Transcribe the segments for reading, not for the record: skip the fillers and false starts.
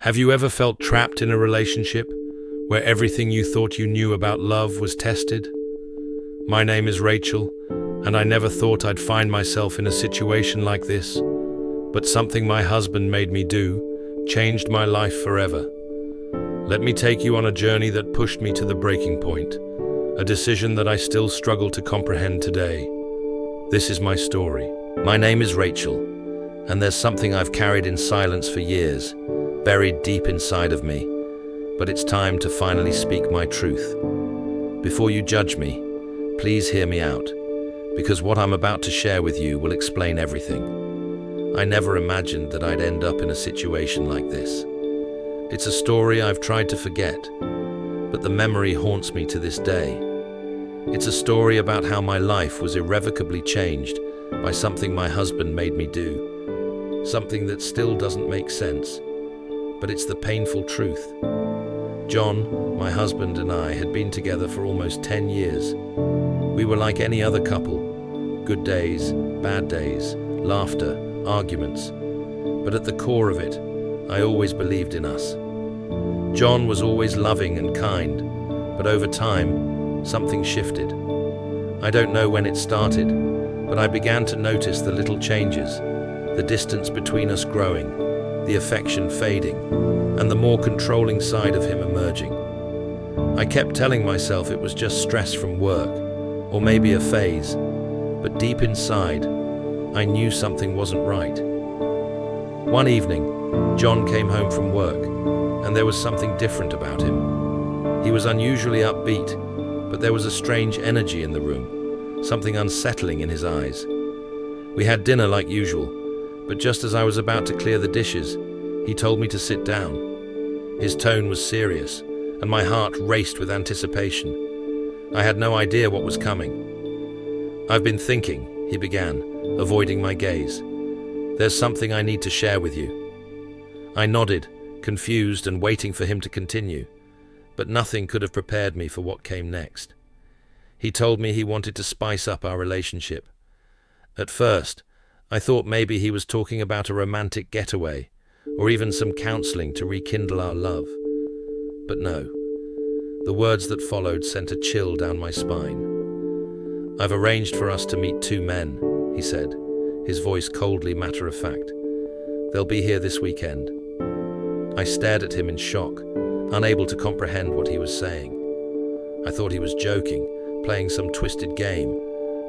Have you ever felt trapped in a relationship where everything you thought you knew about love was tested? My name is Rachel, and I never thought I'd find myself in a situation like this, but something my husband made me do changed my life forever. Let me take you on a journey that pushed me to the breaking point, a decision that I still struggle to comprehend today. This is my story. My name is Rachel, and there's something I've carried in silence for years, buried deep inside of me, but it's time to finally speak my truth. Before you judge me, please hear me out, because what I'm about to share with you will explain everything. I never imagined that I'd end up in a situation like this. It's a story I've tried to forget, but the memory haunts me to this day. It's a story about how my life was irrevocably changed by something my husband made me do, something that still doesn't make sense, but it's the painful truth. John, my husband, and I had been together for almost 10 years. We were like any other couple, good days, bad days, laughter, arguments, but at the core of it, I always believed in us. John was always loving and kind, but over time, something shifted. I don't know when it started, but I began to notice the little changes, the distance between us growing, the affection fading, and the more controlling side of him emerging. I kept telling myself it was just stress from work, or maybe a phase, but deep inside, I knew something wasn't right. One evening, John came home from work, and there was something different about him. He was unusually upbeat, but there was a strange energy in the room, something unsettling in his eyes. We had dinner like usual, but just as I was about to clear the dishes, he told me to sit down. His tone was serious, and my heart raced with anticipation. I had no idea what was coming. "I've been thinking," he began, avoiding my gaze. "There's something I need to share with you." I nodded, confused and waiting for him to continue, but nothing could have prepared me for what came next. He told me he wanted to spice up our relationship. At first, I thought maybe he was talking about a romantic getaway, or even some counseling to rekindle our love. But no, the words that followed sent a chill down my spine. "I've arranged for us to meet two men," he said, his voice coldly matter-of-fact. "They'll be here this weekend." I stared at him in shock, unable to comprehend what he was saying. I thought he was joking, playing some twisted game,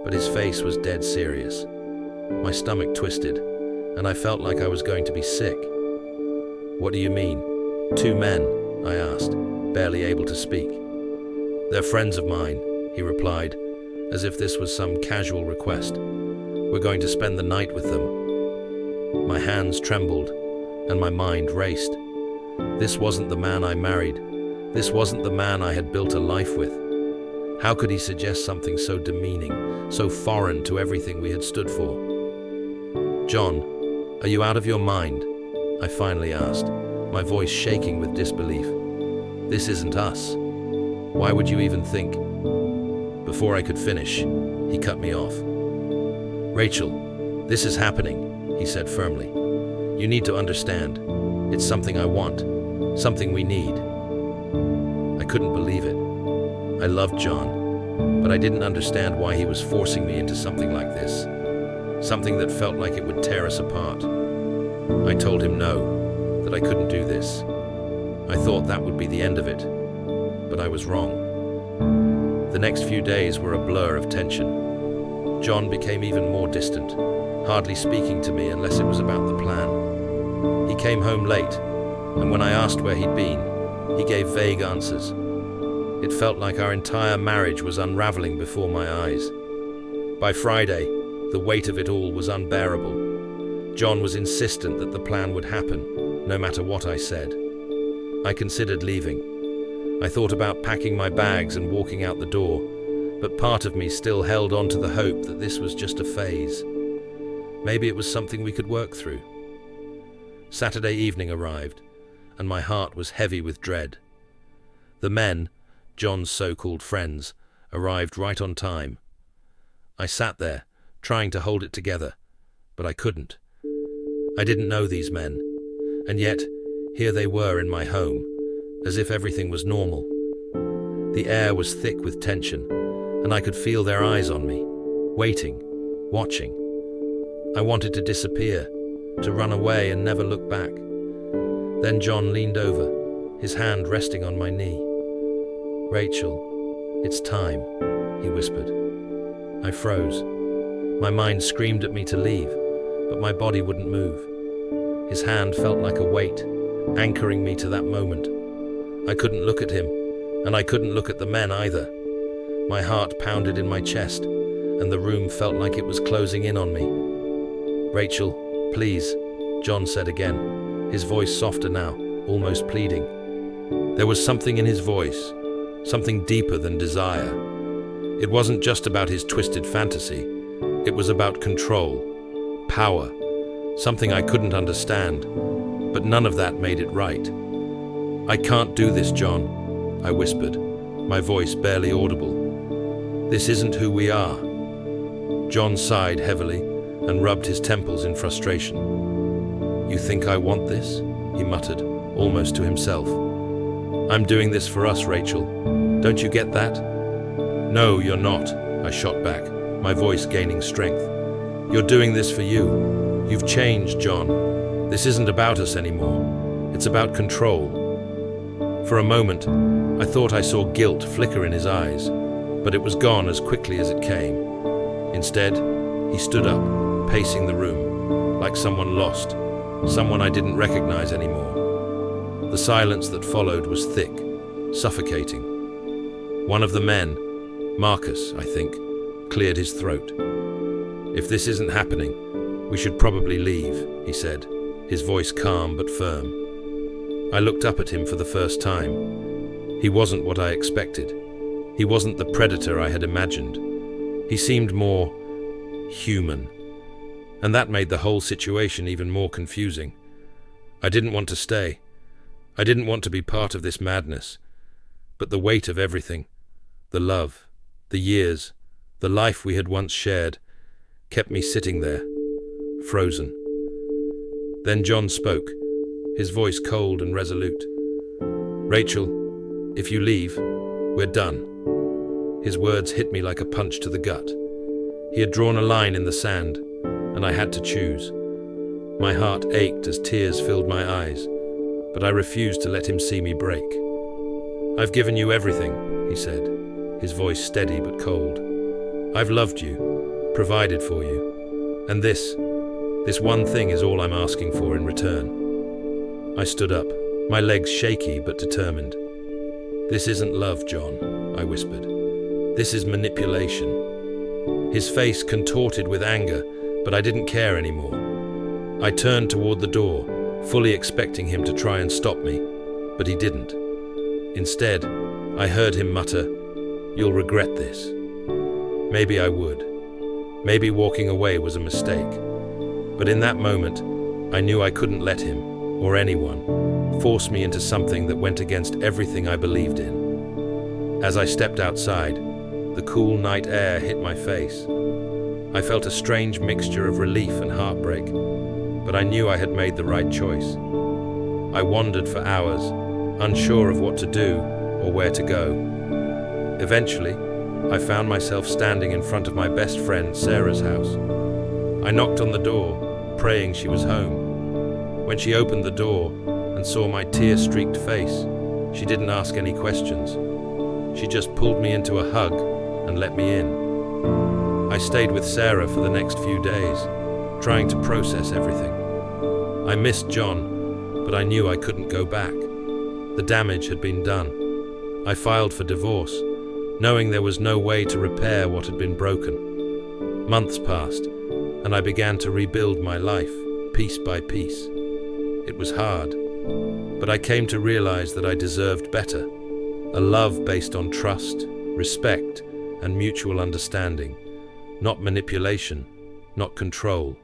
but his face was dead serious. My stomach twisted, and I felt like I was going to be sick. "What do you mean? Two men?" I asked, barely able to speak. "They're friends of mine," he replied, as if this was some casual request. "We're going to spend the night with them." My hands trembled, and my mind raced. This wasn't the man I married. This wasn't the man I had built a life with. How could he suggest something so demeaning, so foreign to everything we had stood for? "John, are you out of your mind?" I finally asked, my voice shaking with disbelief. "This isn't us. Why would you even think?" Before I could finish, he cut me off. "Rachel, this is happening," he said firmly. "You need to understand. It's something I want, something we need." I couldn't believe it. I loved John, but I didn't understand why he was forcing me into something like this, something that felt like it would tear us apart. I told him no, that I couldn't do this. I thought that would be the end of it, but I was wrong. The next few days were a blur of tension. John became even more distant, hardly speaking to me unless it was about the plan. He came home late, and when I asked where he'd been, he gave vague answers. It felt like our entire marriage was unraveling before my eyes. By Friday, the weight of it all was unbearable. John was insistent that the plan would happen, no matter what I said. I considered leaving. I thought about packing my bags and walking out the door, but part of me still held on to the hope that this was just a phase. Maybe it was something we could work through. Saturday evening arrived, and my heart was heavy with dread. The men, John's so-called friends, arrived right on time. I sat there, trying to hold it together, but I couldn't. I didn't know these men, and yet, Here they were in my home, as if everything was normal. The air was thick with tension, and I could feel their eyes on me, waiting, watching. I wanted to disappear, to run away and never look back. Then John leaned over, his hand resting on my knee. "Rachel, it's time," he whispered. I froze. My mind screamed at me to leave, but my body wouldn't move. His hand felt like a weight, anchoring me to that moment. I couldn't look at him, and I couldn't look at the men either. My heart pounded in my chest, and the room felt like it was closing in on me. "Rachel, please," John said again, his voice softer now, almost pleading. There was something in his voice, something deeper than desire. It wasn't just about his twisted fantasy. It was about control, power, something I couldn't understand, but none of that made it right. "I can't do this, John," I whispered, my voice barely audible. "This isn't who we are." John sighed heavily and rubbed his temples in frustration. "You think I want this?" he muttered, almost to himself. "I'm doing this for us, Rachel. Don't you get that?" "No, you're not," I shot back, my voice gaining strength. "You're doing this for you. You've changed, John. This isn't about us anymore. It's about control." For a moment, I thought I saw guilt flicker in his eyes, but it was gone as quickly as it came. Instead, he stood up, pacing the room, like someone lost, someone I didn't recognize anymore. The silence that followed was thick, suffocating. One of the men, Marcus, I think, cleared his throat. "If this isn't happening, we should probably leave," he said, his voice calm but firm. I looked up at him for the first time. He wasn't what I expected. He wasn't the predator I had imagined. He seemed more human, and that made the whole situation even more confusing. I didn't want to stay. I didn't want to be part of this madness. But the weight of everything, the love, the years, the life we had once shared, kept me sitting there, frozen. Then John spoke, his voice cold and resolute. "Rachel, if you leave, we're done." His words hit me like a punch to the gut. He had drawn a line in the sand, and I had to choose. My heart ached as tears filled my eyes, but I refused to let him see me break. "I've given you everything," he said, his voice steady but cold. "I've loved you, provided for you, and this one thing is all I'm asking for in return." I stood up, my legs shaky but determined. "This isn't love, John," I whispered. "This is manipulation." His face contorted with anger, but I didn't care anymore. I turned toward the door, fully expecting him to try and stop me, but he didn't. Instead, I heard him mutter, "You'll regret this." Maybe I would. Maybe walking away was a mistake. But in that moment, I knew I couldn't let him, or anyone, force me into something that went against everything I believed in. As I stepped outside, the cool night air hit my face. I felt a strange mixture of relief and heartbreak, but I knew I had made the right choice. I wandered for hours, unsure of what to do or where to go. Eventually, I found myself standing in front of my best friend Sarah's house. I knocked on the door, praying she was home. When she opened the door and saw my tear-streaked face, she didn't ask any questions. She just pulled me into a hug and let me in. I stayed with Sarah for the next few days, trying to process everything. I missed John, but I knew I couldn't go back. The damage had been done. I filed for divorce, knowing there was no way to repair what had been broken. Months passed, and I began to rebuild my life, piece by piece. It was hard, but I came to realize that I deserved better. A love based on trust, respect, and mutual understanding. Not manipulation, not control.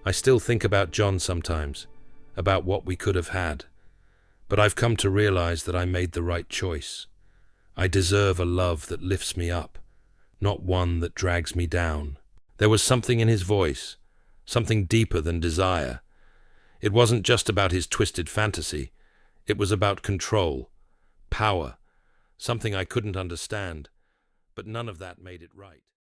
I still think about John sometimes, about what we could have had. But I've come to realize that I made the right choice. I deserve a love that lifts me up, not one that drags me down. There was something in his voice, something deeper than desire. It wasn't just about his twisted fantasy. It was about control, power, something I couldn't understand, but none of that made it right.